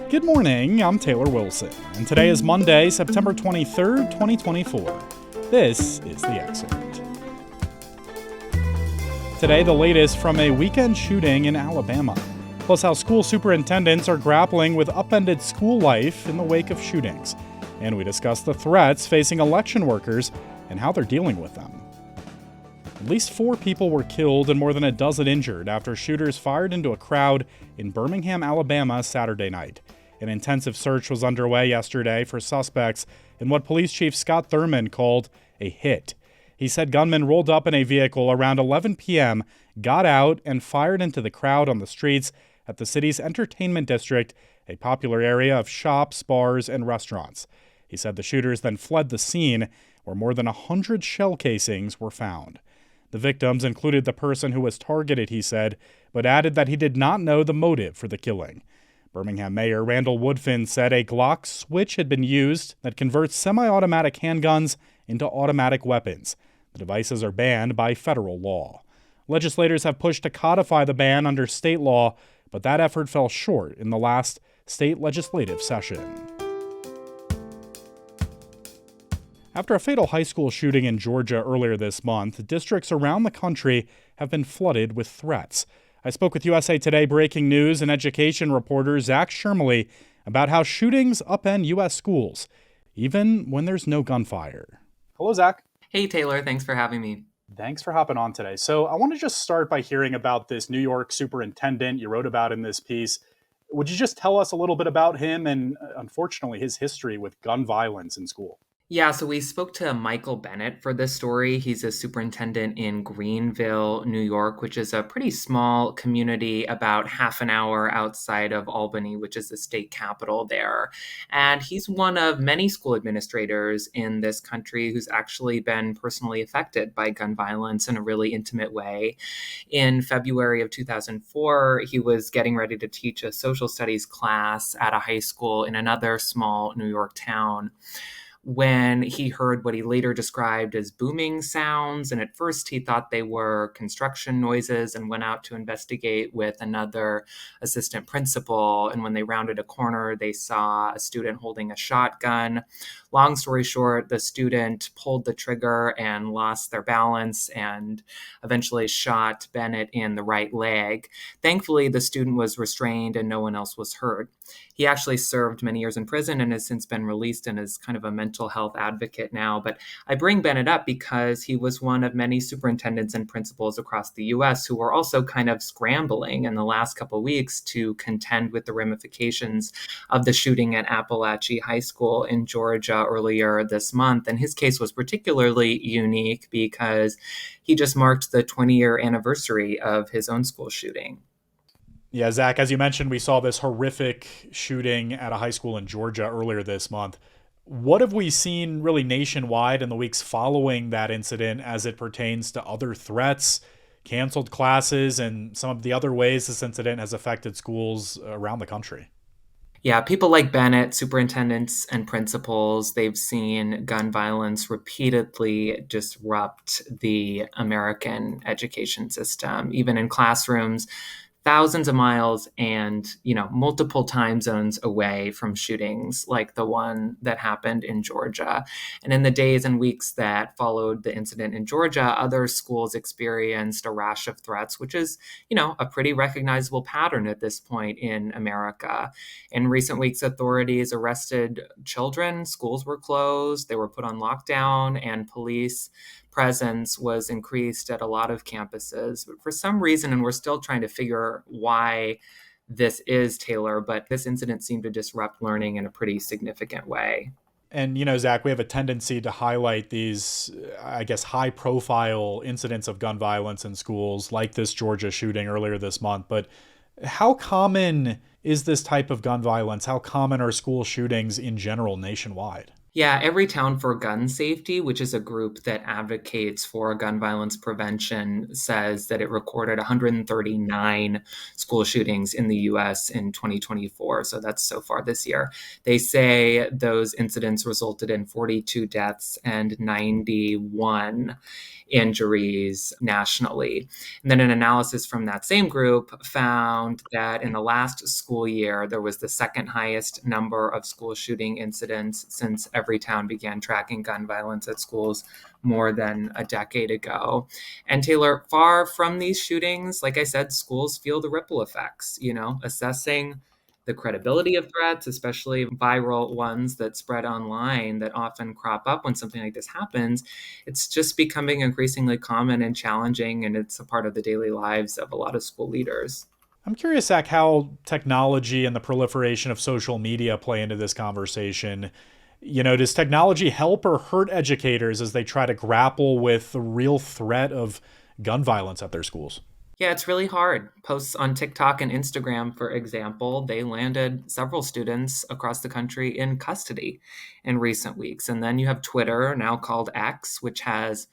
Good morning, I'm Taylor Wilson, and today is Monday, September 23rd, 2024. This is The Excerpt. Today, the latest from a weekend shooting in Alabama, plus how school superintendents are grappling with upended school life in the wake of shootings. And we discuss the threats facing election workers and how they're dealing with them. At least 4 people were killed and more than a dozen injured after shooters fired into a crowd in Birmingham, Alabama, Saturday night. An intensive search was underway yesterday for suspects in what Police Chief Scott Thurman called a hit. He said gunmen rolled up in a vehicle around 11 p.m., got out, and fired into the crowd on the streets at the city's entertainment district, a popular area of shops, bars, and restaurants. He said the shooters then fled the scene, where more than 100 shell casings were found. The victims included the person who was targeted, he said, but added that he did not know the motive for the killing. Birmingham Mayor Randall Woodfin said a Glock switch had been used that converts semi-automatic handguns into automatic weapons. The devices are banned by federal law. Legislators have pushed to codify the ban under state law, but that effort fell short in the last state legislative session. After a fatal high school shooting in Georgia earlier this month, districts around the country have been flooded with threats. I spoke with USA Today breaking news and education reporter Zach Shermley about how shootings upend U.S. schools, even when there's no gunfire. Hello, Zach. Hey, Taylor. Thanks for having me. Thanks for hopping on today. So I want to just start by hearing about this New York superintendent you wrote about in this piece. Would you just tell us a little bit about him and, unfortunately, his history with gun violence in school? Yeah, so we spoke to Michael Bennett for this story. He's a superintendent in Greenville, New York, which is a pretty small community about half an hour outside of Albany, which is the state capital there. And he's one of many school administrators in this country who's actually been personally affected by gun violence in a really intimate way. In February of 2004, he was getting ready to teach a social studies class at a high school in another small New York town when he heard what he later described as booming sounds. And at first he thought they were construction noises and went out to investigate with another assistant principal. And when they rounded a corner, they saw a student holding a shotgun. Long story short, the student pulled the trigger and lost their balance and eventually shot Bennett in the right leg. Thankfully, the student was restrained and no one else was hurt. He actually served many years in prison and has since been released and is kind of a mental health advocate now. But I bring Bennett up because he was one of many superintendents and principals across the U.S. who were also kind of scrambling in the last couple of weeks to contend with the ramifications of the shooting at Appalachia High School in Georgia earlier this month. And his case was particularly unique because he just marked the 20-year anniversary of his own school shooting. Yeah, Zach, as you mentioned, we saw this horrific shooting at a high school in Georgia earlier this month. What have we seen really nationwide in the weeks following that incident as it pertains to other threats, canceled classes, and some of the other ways this incident has affected schools around the country? Yeah, people like Bennett, superintendents and principals, they've seen gun violence repeatedly disrupt the American education system, even in classrooms thousands of miles and, multiple time zones away from shootings like the one that happened in Georgia. And in the days and weeks that followed the incident in Georgia, other schools experienced a rash of threats, which is, a pretty recognizable pattern at this point in America. In recent weeks, authorities arrested children, schools were closed, they were put on lockdown, and police presence was increased at a lot of campuses. But for some reason, and we're still trying to figure why this is, Taylor, but this incident seemed to disrupt learning in a pretty significant way. And, Zach, we have a tendency to highlight these, high profile incidents of gun violence in schools like this Georgia shooting earlier this month. But how common is this type of gun violence? How common are school shootings in general nationwide? Yeah, Everytown for Gun Safety, which is a group that advocates for gun violence prevention, says that it recorded 139 school shootings in the US in 2024. So that's so far this year. They say those incidents resulted in 42 deaths and 91 injuries nationally. And then an analysis from that same group found that in the last school year, there was the second highest number of school shooting incidents since Everytown began tracking gun violence at schools more than a decade ago. And Taylor, far from these shootings, like I said, schools feel the ripple effects, assessing the credibility of threats, especially viral ones that spread online that often crop up when something like this happens. It's just becoming increasingly common and challenging, and it's a part of the daily lives of a lot of school leaders. I'm curious, Zach, how technology and the proliferation of social media play into this conversation. Does technology help or hurt educators as they try to grapple with the real threat of gun violence at their schools? Yeah, it's really hard. Posts on TikTok and Instagram, for example, they landed several students across the country in custody in recent weeks. And then you have Twitter, now called X, which has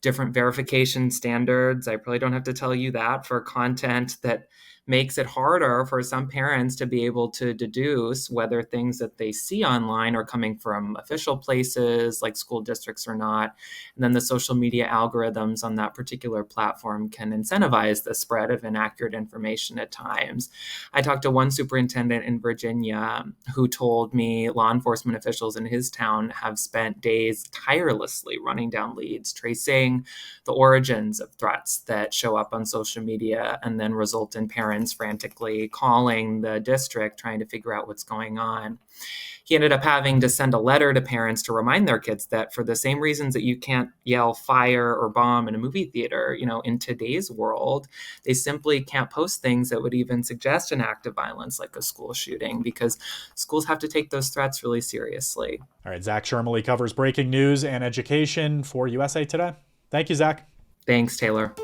different verification standards. I probably don't have to tell you that for content that makes it harder for some parents to be able to deduce whether things that they see online are coming from official places like school districts or not. And then the social media algorithms on that particular platform can incentivize the spread of inaccurate information at times. I talked to one superintendent in Virginia who told me law enforcement officials in his town have spent days tirelessly running down leads, tracing the origins of threats that show up on social media and then result in parents frantically calling the district trying to figure out what's going on. He ended up having to send a letter to parents to remind their kids that for the same reasons that you can't yell fire or bomb in a movie theater, in today's world, they simply can't post things that would even suggest an act of violence like a school shooting because schools have to take those threats really seriously. All right, Zach Shermley covers breaking news and education for USA Today. Thank you, Zach. Thanks, Taylor.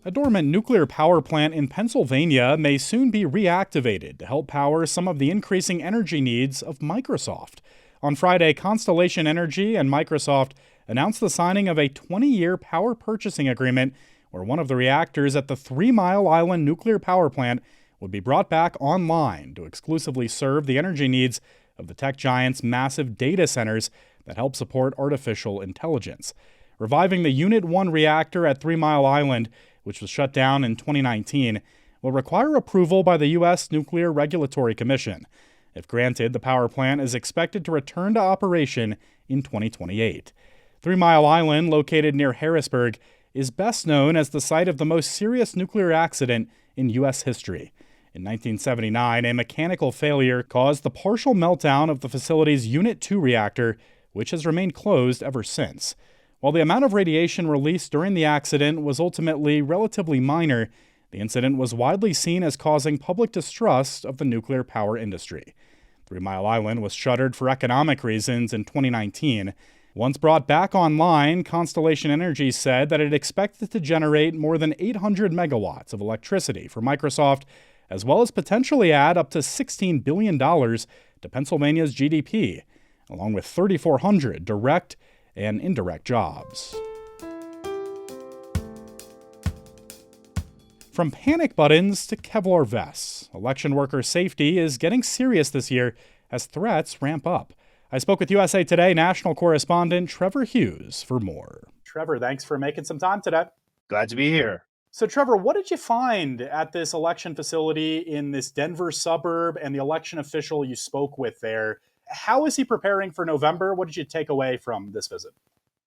A dormant nuclear power plant in Pennsylvania may soon be reactivated to help power some of the increasing energy needs of Microsoft. On Friday, Constellation Energy and Microsoft announced the signing of a 20-year power purchasing agreement where one of the reactors at the 3 Mile Island nuclear power plant would be brought back online to exclusively serve the energy needs of the tech giant's massive data centers that help support artificial intelligence. Reviving the Unit 1 reactor at 3 Mile Island, which was shut down in 2019, will require approval by the U.S. Nuclear Regulatory Commission. If granted, the power plant is expected to return to operation in 2028. 3 Mile Island, located near Harrisburg, is best known as the site of the most serious nuclear accident in U.S. history. In 1979, a mechanical failure caused the partial meltdown of the facility's Unit 2 reactor, which has remained closed ever since. While the amount of radiation released during the accident was ultimately relatively minor, the incident was widely seen as causing public distrust of the nuclear power industry. 3 Mile Island was shuttered for economic reasons in 2019. Once brought back online, Constellation Energy said that it expected to generate more than 800 megawatts of electricity for Microsoft, as well as potentially add up to $16 billion to Pennsylvania's GDP, along with 3,400 direct and indirect jobs. From panic buttons to Kevlar vests, election worker safety is getting serious this year as threats ramp up. I spoke with USA Today national correspondent Trevor Hughes for more. Trevor, thanks for making some time today. Glad to be here. So, Trevor, what did you find at this election facility in this Denver suburb and the election official you spoke with there? How is he preparing for November? What did you take away from this visit?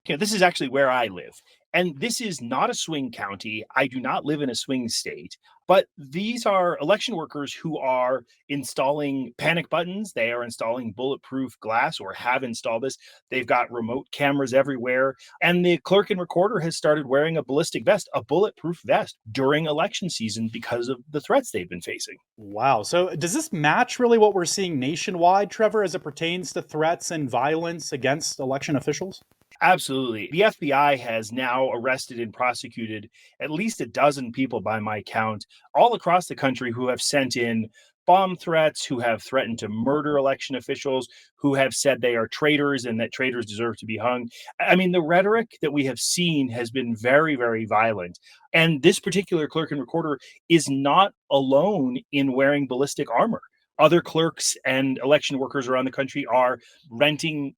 Yeah, this is actually where I live. And this is not a swing county. I do not live in a swing state, but these are election workers who are installing panic buttons. They are installing bulletproof glass or have installed this. They've got remote cameras everywhere. And the clerk and recorder has started wearing a ballistic vest, a bulletproof vest during election season because of the threats they've been facing. Wow. So does this match really what we're seeing nationwide, Trevor, as it pertains to threats and violence against election officials? Absolutely. The FBI has now arrested and prosecuted at least a dozen people by my count all across the country who have sent in bomb threats, who have threatened to murder election officials, who have said they are traitors and that traitors deserve to be hung. I mean, the rhetoric that we have seen has been very, very violent. And this particular clerk and recorder is not alone in wearing ballistic armor. Other clerks and election workers around the country are renting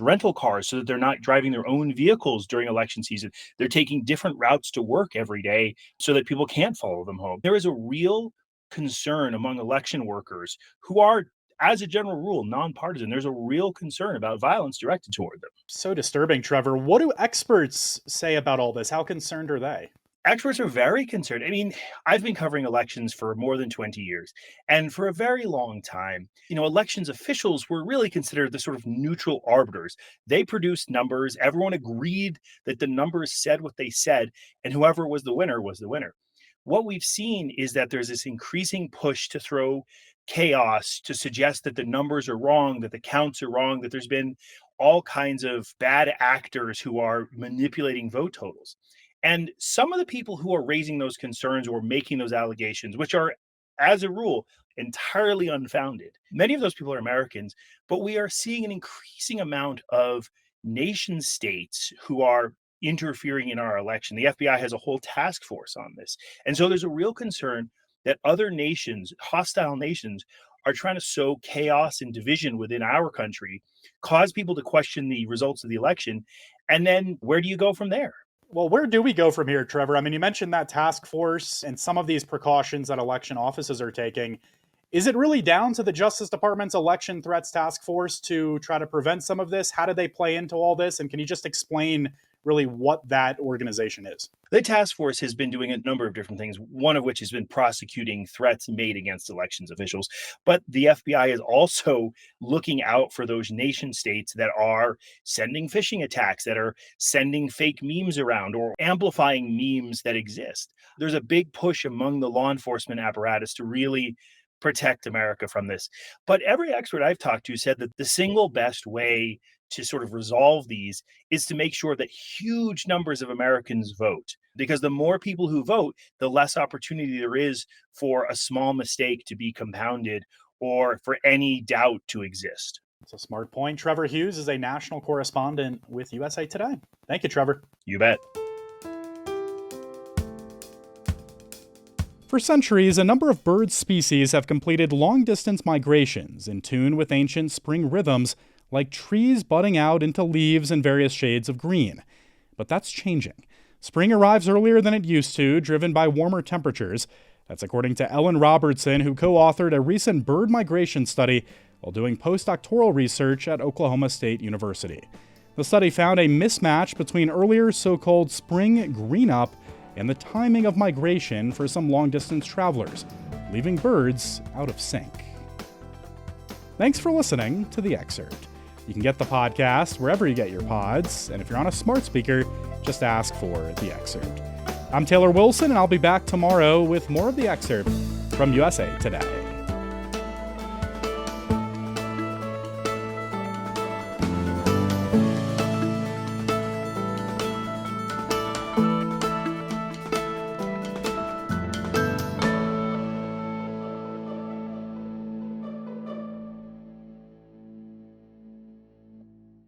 rental cars, so that they're not driving their own vehicles during election season. They're taking different routes to work every day so that people can't follow them home. There is a real concern among election workers who are, as a general rule, nonpartisan. There's a real concern about violence directed toward them. So disturbing, Trevor. What do experts say about all this? How concerned are they? Experts are very concerned. I mean, I've been covering elections for more than 20 years. And for a very long time, elections officials were really considered the sort of neutral arbiters. They produced numbers. Everyone agreed that the numbers said what they said, and whoever was the winner was the winner. What we've seen is that there's this increasing push to throw chaos, to suggest that the numbers are wrong, that the counts are wrong, that there's been all kinds of bad actors who are manipulating vote totals. And some of the people who are raising those concerns or making those allegations, which are, as a rule, entirely unfounded, many of those people are Americans, but we are seeing an increasing amount of nation states who are interfering in our election. The FBI has a whole task force on this. And so there's a real concern that other nations, hostile nations, are trying to sow chaos and division within our country, cause people to question the results of the election. And then where do you go from there? Well, where do we go from here, Trevor? I mean, you mentioned that task force and some of these precautions that election offices are taking. Is it really down to the Justice Department's Election Threats Task Force to try to prevent some of this? How do they play into all this? And can you just explain really what that organization is? The task force has been doing a number of different things, one of which has been prosecuting threats made against elections officials. But the FBI is also looking out for those nation states that are sending phishing attacks, that are sending fake memes around or amplifying memes that exist. There's a big push among the law enforcement apparatus to really protect America from this. But every expert I've talked to said that the single best way to sort of resolve these is to make sure that huge numbers of Americans vote. Because the more people who vote, the less opportunity there is for a small mistake to be compounded or for any doubt to exist. It's a smart point. Trevor Hughes is a national correspondent with USA Today. Thank you, Trevor. You bet. For centuries, a number of bird species have completed long-distance migrations in tune with ancient spring rhythms, like trees budding out into leaves in various shades of green. But that's changing. Spring arrives earlier than it used to, driven by warmer temperatures. That's according to Ellen Robertson, who co-authored a recent bird migration study while doing postdoctoral research at Oklahoma State University. The study found a mismatch between earlier so-called spring green-up and the timing of migration for some long-distance travelers, leaving birds out of sync. Thanks for listening to The Excerpt. You can get the podcast wherever you get your pods, and if you're on a smart speaker, just ask for The Excerpt. I'm Taylor Wilson, and I'll be back tomorrow with more of The Excerpt from USA Today.